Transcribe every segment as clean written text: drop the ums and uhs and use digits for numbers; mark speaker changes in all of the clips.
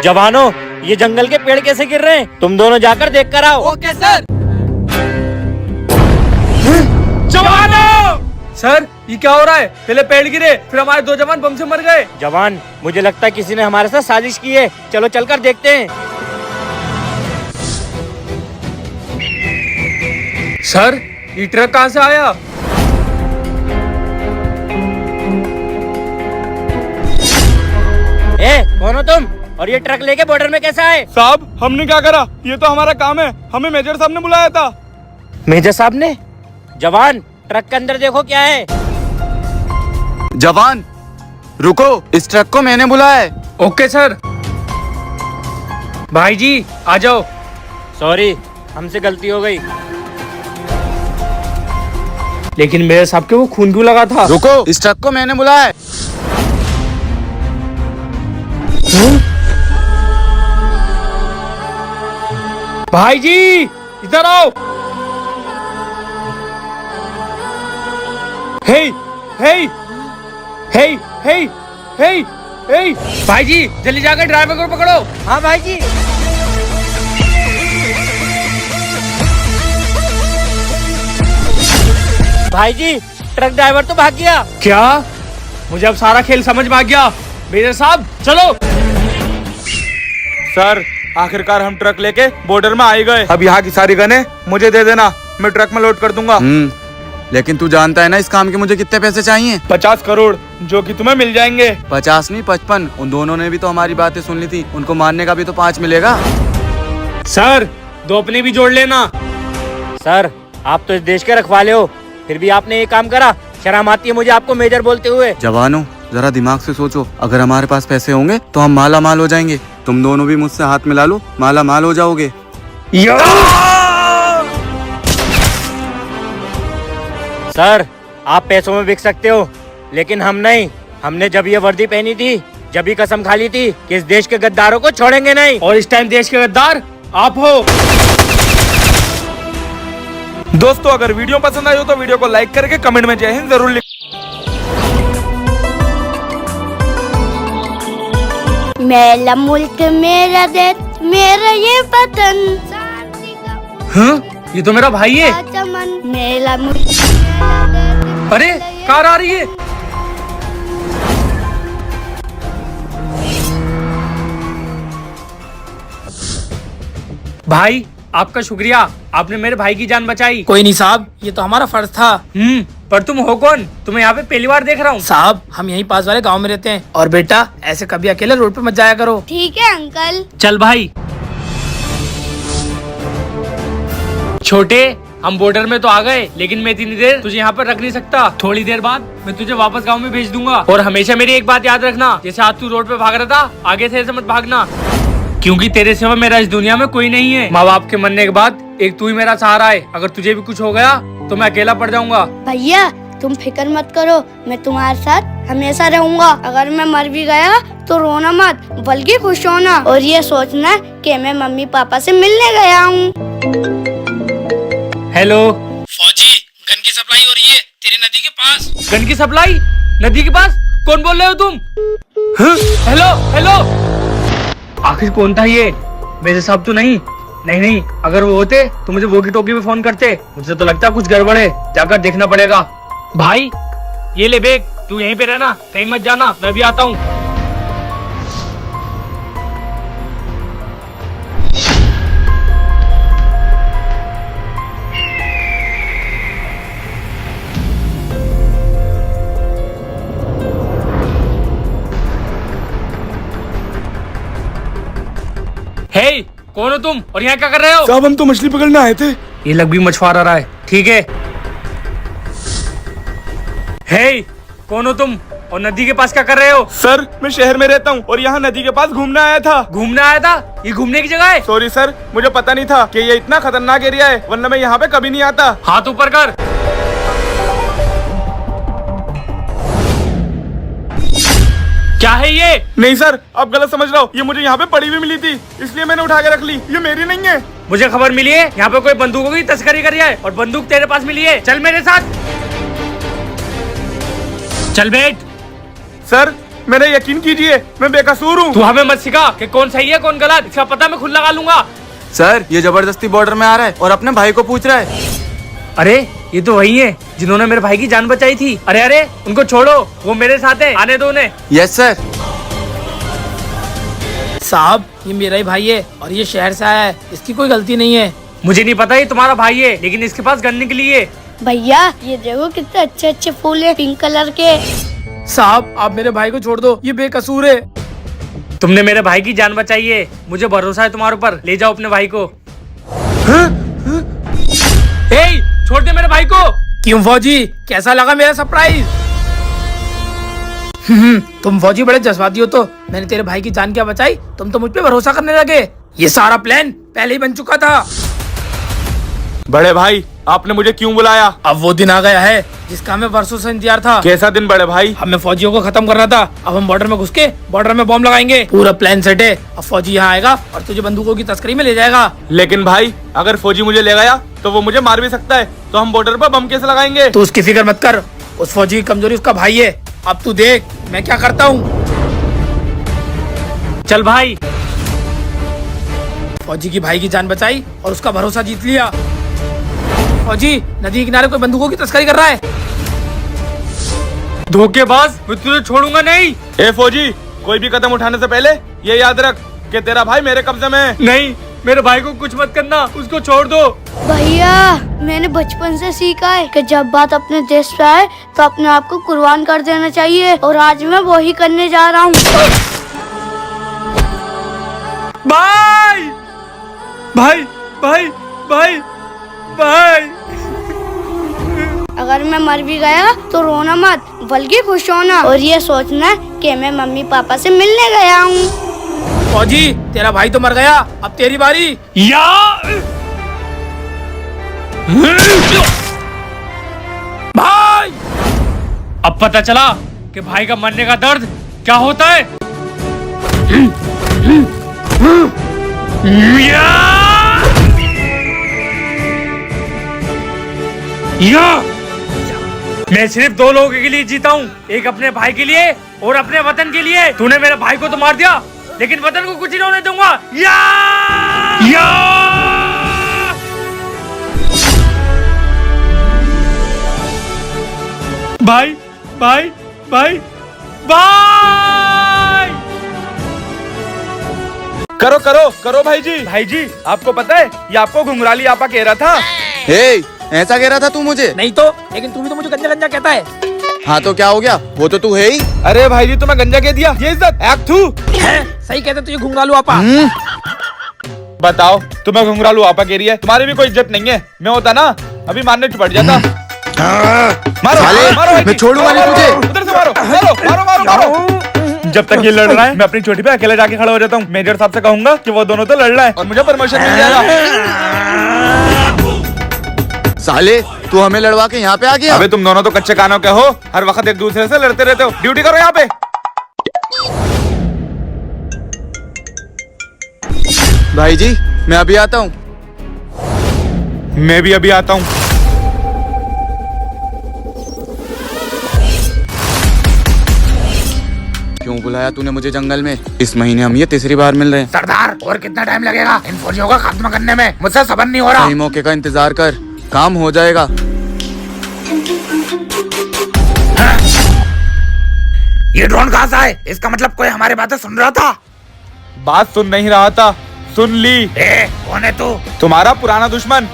Speaker 1: जवानों, ये जंगल के पेड़ कैसे गिर रहे हैं? तुम दोनों जाकर देख कर आओ।
Speaker 2: Okay sir.
Speaker 3: जवानों! सर, ये क्या हो रहा है? पहले पेड़ गिरे, फिर हमारे 2 जवान बम से मर गए।
Speaker 1: जवान, मुझे लगता है किसी ने हमारे साथ साजिश की है। चलो चलकर देखते हैं।
Speaker 3: सर, ये ट्रक कहाँ से आया?
Speaker 1: कौन हो तुम? और ये ट्रक लेके बॉर्डर में कैसे आए?
Speaker 4: साहब, हमने क्या करा? ये तो हमारा काम है। हमें मेजर साहब ने बुलाया था।
Speaker 1: मेजर साहब ने? जवान, ट्रक के अंदर देखो क्या है।
Speaker 5: जवान रुको, इस ट्रक को मैंने बुलाया है।
Speaker 3: Okay sir. भाई जी आ जाओ।
Speaker 1: सॉरी, हमसे गलती हो गई।
Speaker 3: लेकिन मेरे साहब के वो खून क्यों लगा था?
Speaker 5: रुको, इस ट्रक को मैंने बुलाया है।
Speaker 3: भाई जी इधर आओ। हे हे हे हे हे हे भाई जी जल्दी जाकर ड्राइवर को पकड़ो।
Speaker 1: हाँ भाई जी। भाई जी, ट्रक ड्राइवर तो भाग गया।
Speaker 3: क्या? मुझे अब सारा खेल समझ में आ गया। मेजर साहब चलो।
Speaker 4: सर, आखिरकार हम ट्रक लेके बॉर्डर में आ ही गए। अब यहाँ की सारी गने मुझे दे देना, मैं ट्रक में लोड कर दूंगा।
Speaker 5: लेकिन तू जानता है ना इस काम के मुझे कितने पैसे चाहिए?
Speaker 4: 50 करोड़, जो कि तुम्हें मिल जाएंगे।
Speaker 5: 50 नहीं 55। उन दोनों ने भी तो हमारी बातें सुन ली थी, उनको मारने का भी तो 5 मिलेगा।
Speaker 3: सर 2 अपने भी जोड़ लेना।
Speaker 1: सर, आप तो इस देश के रखवाले हो, फिर भी आपने ये काम करा। शर्म आती है मुझे आपको मेजर बोलते हुए।
Speaker 5: जवानों, जरा दिमाग से सोचो, अगर हमारे पास पैसे होंगे तो हम माला माल हो जाएंगे। तुम दोनों भी मुझसे हाथ मिला लो, माला माल हो जाओगे।
Speaker 1: सर, आप पैसों में बिक सकते हो, लेकिन हम नहीं। हमने जब ये वर्दी पहनी थी, जब ही कसम खा ली थी कि इस देश के गद्दारों को छोड़ेंगे नहीं।
Speaker 3: और इस टाइम देश के गद्दार आप हो।
Speaker 4: दोस्तों, अगर वीडियो पसंद आई हो तो वीडियो को लाइक करके कमेंट में जय हिंद जरूर लिख।
Speaker 6: मेरा मुल्क मेरा देश मेरा ये वतन।
Speaker 3: हाँ? ये तो मेरा भाई है।
Speaker 6: चमन मेरा मुल्क मेरा देश।
Speaker 3: अरे कार आ रही है। भाई आपका शुक्रिया, आपने मेरे भाई की जान बचाई।
Speaker 2: कोई नहीं साहब, ये तो हमारा फर्ज था।
Speaker 3: पर तुम हो कौन? तुम्हें यहाँ पे पहली बार देख रहा हूँ।
Speaker 2: साहब, हम यहीं पास वाले गांव में रहते हैं। और बेटा, ऐसे कभी अकेले रोड पे मत जाया करो।
Speaker 6: ठीक है अंकल।
Speaker 3: चल भाई। छोटे, हम बॉर्डर में तो आ गए, लेकिन मैं इतनी देर तुझे यहाँ पर रख नहीं सकता। थोड़ी देर बाद मैं तुझे वापस गांव में भेज दूंगा। और हमेशा मेरी एक बात याद रखना, जैसे आज तू रोड पे भाग रहा था, आगे से ऐसे मत भागना, क्योंकि तेरे सिवा मेरा इस दुनिया में कोई नहीं है। माँ बाप के मरने के बाद एक तू ही मेरा सहारा है। अगर तुझे भी कुछ हो गया तो मैं अकेला पड़ जाऊंगा।
Speaker 6: भैया तुम फिक्र मत करो, मैं तुम्हारे साथ हमेशा रहूंगा। अगर मैं मर भी गया तो रोना मत, बल्कि खुश होना, और ये सोचना कि मैं मम्मी पापा से मिलने गया हूँ।
Speaker 3: हेलो
Speaker 2: फौजी, गन की सप्लाई हो रही है तेरी नदी के पास।
Speaker 3: गन की सप्लाई? नदी के पास? कौन बोल रहे हो तुम? हाँ? हेलो हेलो, आखिर कौन था ये? मेरे साहब तो नहीं। नहीं, अगर वो होते तो मुझे वोकी टोकी में फोन करते। मुझे तो लगता है कुछ गड़बड़ है, जाकर देखना पड़ेगा। भाई ये ले बैग, तू यहीं पे रहना, कहीं मत जाना, मैं भी आता हूँ। हे, कौन हो तुम और यहाँ क्या कर रहे हो?
Speaker 4: साहब, हम तो मछली पकड़ने आए थे।
Speaker 3: ये लग भी मछुआरा रहा है। ठीक है। हे, कौन हो तुम और नदी के पास क्या कर रहे हो?
Speaker 4: सर, मैं शहर में रहता हूँ और यहाँ नदी के पास घूमने आया था।
Speaker 3: घूमने आया था? ये घूमने की जगह है?
Speaker 4: सॉरी सर, मुझे पता नहीं था कि ये इतना खतरनाक एरिया है, वरना मैं यहाँ पे कभी नहीं आता।
Speaker 3: हाथ ऊपर कर। क्या है ये?
Speaker 4: नहीं सर, आप गलत समझ रहे हो। ये मुझे यहाँ पे पड़ी हुई मिली थी, इसलिए मैंने उठा के रख ली। ये मेरी नहीं है।
Speaker 3: मुझे खबर मिली है यहाँ पे कोई बंदूकों की तस्करी कर रहा है, और बंदूक तेरे पास मिली है। चल मेरे साथ, चल बैठ।
Speaker 4: सर, मेरा यकीन कीजिए, मैं बेकसूर हूँ।
Speaker 3: तू हमें मत सिखा कि कौन सही है कौन गलत, इसका पता मैं खुद लगा लूंगा।
Speaker 5: सर ये जबरदस्ती बॉर्डर में आ रहा है और अपने भाई को पूछ रहा है।
Speaker 3: अरे ये तो वही है जिन्होंने मेरे भाई की जान बचाई थी। अरे अरे उनको छोड़ो, वो मेरे साथ है, आने दो उन्हें।
Speaker 5: Yes sir.
Speaker 2: साहब ये मेरा ही भाई है और ये शहर से आया है, इसकी कोई गलती नहीं है।
Speaker 3: मुझे नहीं पता ये तुम्हारा भाई है, लेकिन इसके पास गन निकली है।
Speaker 6: भैया ये देखो कितने अच्छे अच्छे फूल है पिंक कलर के।
Speaker 2: साहब आप मेरे भाई को छोड़ दो, ये बेकसूर है।
Speaker 3: तुमने मेरे भाई की जान बचाई है, मुझे भरोसा है तुम्हारे ऊपर। ले जाओ अपने भाई को। ए, छोड़ दे मेरे भाई को।
Speaker 2: क्यों फौजी, कैसा लगा मेरा सरप्राइज? तुम फौजी बड़े जज्बाती हो। तो मैंने तेरे भाई की जान क्या बचाई, तुम तो मुझ पे भरोसा करने लगे। ये सारा प्लान पहले ही बन चुका था।
Speaker 4: बड़े भाई आपने मुझे क्यों बुलाया?
Speaker 2: अब वो दिन आ गया है जिसका हमें वर्षों से इंतजार था।
Speaker 4: कैसा दिन बड़े भाई?
Speaker 2: हमें फौजियों को खत्म करना था। अब हम बॉर्डर में घुस के बॉर्डर में बॉम्ब लगाएंगे। पूरा प्लान सेट है। अब फौजी यहाँ आएगा और तुझे बंदूकों की तस्करी में ले जाएगा।
Speaker 4: लेकिन भाई अगर फौजी मुझे ले गया तो वो मुझे मार भी सकता है, तो हम बॉर्डर पर बम कैसे लगाएंगे?
Speaker 2: तू उसकी फिक्र मत कर, उस फौजी की कमजोरी उसका भाई है। अब तू देख मैं क्या करता हूँ।
Speaker 3: चल भाई।
Speaker 2: फौजी की भाई की जान बचाई और उसका भरोसा जीत लिया। फौजी नदी के किनारे कोई बंदूकों की तस्करी कर रहा है।
Speaker 3: धोखेबाज, मैं तुझे छोड़ूंगा नहीं।
Speaker 4: ए फौजी, कोई भी कदम उठाने से पहले ये याद रख कि तेरा भाई मेरे कब्जे में है।
Speaker 3: नहीं, मेरे भाई को कुछ मत करना, उसको छोड़ दो।
Speaker 6: भैया मैंने बचपन से सीखा है कि जब बात अपने देश पे आए तो अपने आप को कुर्बान कर देना चाहिए, और आज मैं वो ही करने जा रहा हूँ।
Speaker 4: भाई भाई भाई भाई भाई,
Speaker 6: अगर मैं मर भी गया तो रोना मत बल्कि खुश होना, और ये सोचना कि मैं मम्मी पापा से मिलने गया हूँ।
Speaker 2: फौजी तेरा भाई तो मर गया, अब तेरी बारी।
Speaker 3: या
Speaker 2: भाई
Speaker 3: अब पता चला कि भाई का मरने का दर्द क्या होता है। या मैं सिर्फ दो लोगों के लिए जीता हूँ, एक अपने भाई के लिए और अपने वतन के लिए। तूने मेरे भाई को तो मार दिया, लेकिन वतन को कुछ नहीं होने दूंगा। या भाई भाई भाई भाई।
Speaker 4: करो करो करो भाई जी। भाई जी आपको पता है ये आपको घुंघराली आपा कह रहा था।
Speaker 5: हे ऐसा कह रहा था तू मुझे?
Speaker 2: नहीं तो, लेकिन तू भी तो मुझे गंजा गंजा कहता है।
Speaker 5: हाँ तो क्या हो गया, वो तो तू है ही।
Speaker 4: अरे भाई जी तुम्हें गंजा कह दिया, ये इज्जत एक थू।
Speaker 2: सही कहते तुझे घुंघरालू आपा।
Speaker 4: बताओ तुम्हें घुंघरालू आपा कह रही है, तुम्हारी भी कोई इज्जत नहीं है। मैं होता ना अभी मारने चिपट जाता। मारो
Speaker 5: साले,
Speaker 4: मारो भाई
Speaker 5: मैं
Speaker 4: जी।
Speaker 5: छोड़ूंगा नहीं तुझे।
Speaker 4: उधर से मारो मारो मारो मारो मारो। जब तक ये लड़ रहा है मैं अपनी चोटी पे अकेले जाके खड़ा हो जाता हूँ। मेजर साहब से कहूंगा कि वो दोनों तो लड़ रहा है और मुझे प्रमोशन मिल जाएगा।
Speaker 5: साले तू हमें लड़वा के यहाँ पे आ गया।
Speaker 4: अबे तुम दोनों तो कच्चे कानों के हो, हर वक्त एक दूसरे से लड़ते रहते हो। ड्यूटी करो यहाँ पे।
Speaker 5: भाई जी मैं अभी आता हूँ।
Speaker 4: मैं भी अभी आता हूँ।
Speaker 5: क्यों बुलाया तूने मुझे जंगल में? इस महीने हम ये तीसरी बार मिल रहे हैं।
Speaker 2: सरदार और कितना टाइम लगेगा इन फौजियों का खात्मा करने में? मुझसे सबर नहीं हो रहा।
Speaker 5: सही मौके का इंतजार कर, काम हो जाएगा।
Speaker 2: ये ड्रोन कहाँ से है? इसका मतलब कोई हमारी बातें सुन रहा था।
Speaker 4: बात सुन नहीं रहा था, सुन ली।
Speaker 2: कौन है तू?
Speaker 4: तुम्हारा पुराना दुश्मन।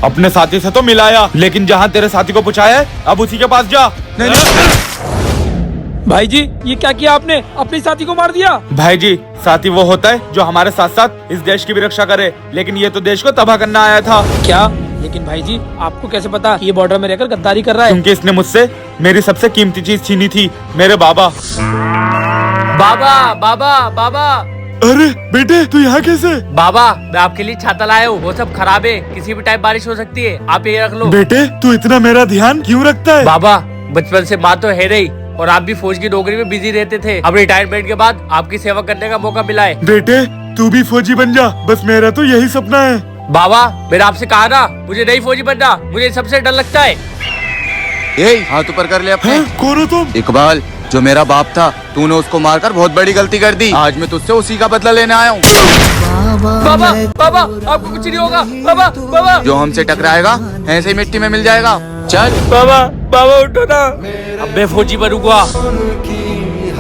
Speaker 4: अपने साथी से तो मिलाया, लेकिन जहाँ तेरे साथी को पुछाया है अब उसी के पास जा।
Speaker 2: भाई जी ये क्या किया आपने? अपने साथी को मार दिया।
Speaker 4: भाई जी साथी वो होता है जो हमारे साथ साथ इस देश की भी रक्षा करे, लेकिन ये तो देश को तबाह करना आया था।
Speaker 2: क्या? लेकिन भाई जी आपको कैसे पता कि ये बॉर्डर में रहकर गद्दारी कर रहा है?
Speaker 4: क्योंकि इसने मुझसे मेरी सबसे कीमती चीज छीनी थी, मेरे बाबा।
Speaker 3: बाबा बाबा बाबा।
Speaker 4: अरे बेटे तू यहाँ कैसे?
Speaker 3: बाबा मैं आपके लिए छाता लाया हूँ, वो सब खराब है, किसी भी टाइम बारिश हो सकती है, आप ये रख लो।
Speaker 4: बेटे तू इतना मेरा ध्यान क्यों रखता है?
Speaker 3: बाबा बचपन से माँ तो है रही, और आप भी फौज की नौकरी में बिजी रहते थे। अब रिटायरमेंट के बाद आपकी सेवा करने का मौका मिला है।
Speaker 4: बेटे तू भी फौजी बन जा, बस मेरा तो यही सपना है।
Speaker 3: बाबा मैंने आपसे कहा ना, मुझे नहीं फौजी बनना, मुझे सबसे डर लगता है।
Speaker 5: ये हाथ ऊपर कर ले अपने।
Speaker 4: कौन हो तुम?
Speaker 5: इकबाल, जो मेरा बाप था, तूने उसको मारकर बहुत बड़ी गलती कर दी। आज मैं तुझसे उसी का बदला लेने आया हूँ।
Speaker 3: बाबा बाबा आपको कुछ नहीं होगा। बाबा बाबा
Speaker 5: जो हमसे टकराएगा ऐसे ही मिट्टी में मिल जाएगा। चल।
Speaker 3: बाबा बाबा उठो ना। अब मैं फौजी बनूंगा।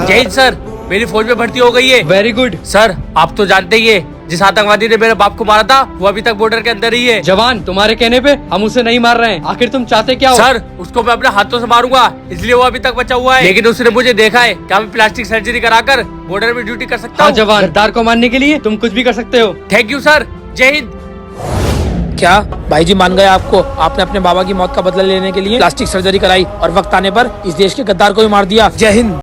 Speaker 3: जय हिंद सर, मेरी फौज में भर्ती हो गई है।
Speaker 7: Very good.
Speaker 3: सर आप तो जानते ही है, जिस आतंकवादी ने मेरे बाप को मारा था वो अभी तक बॉर्डर के अंदर ही है।
Speaker 7: जवान, तुम्हारे कहने पे हम उसे नहीं मार रहे हैं। आखिर तुम चाहते क्या हो?
Speaker 3: सर उसको मैं अपने हाथों से मारूंगा, इसलिए वो अभी तक बचा हुआ है। लेकिन उसने मुझे देखा है, क्या मैं प्लास्टिक सर्जरी कराकर बॉर्डर में ड्यूटी कर सकता
Speaker 7: हाँ
Speaker 3: हूँ?
Speaker 7: जवान, गद्दार को मारने के लिए तुम कुछ भी कर सकते हो।
Speaker 3: Thank you sir. जय हिंद।
Speaker 2: क्या भाई जी मान गए आपको? आपने अपने बाबा की मौत का बदला लेने के लिए प्लास्टिक सर्जरी कराई और वक्त आने पर इस देश के गद्दार को भी मार दिया। जय हिंद।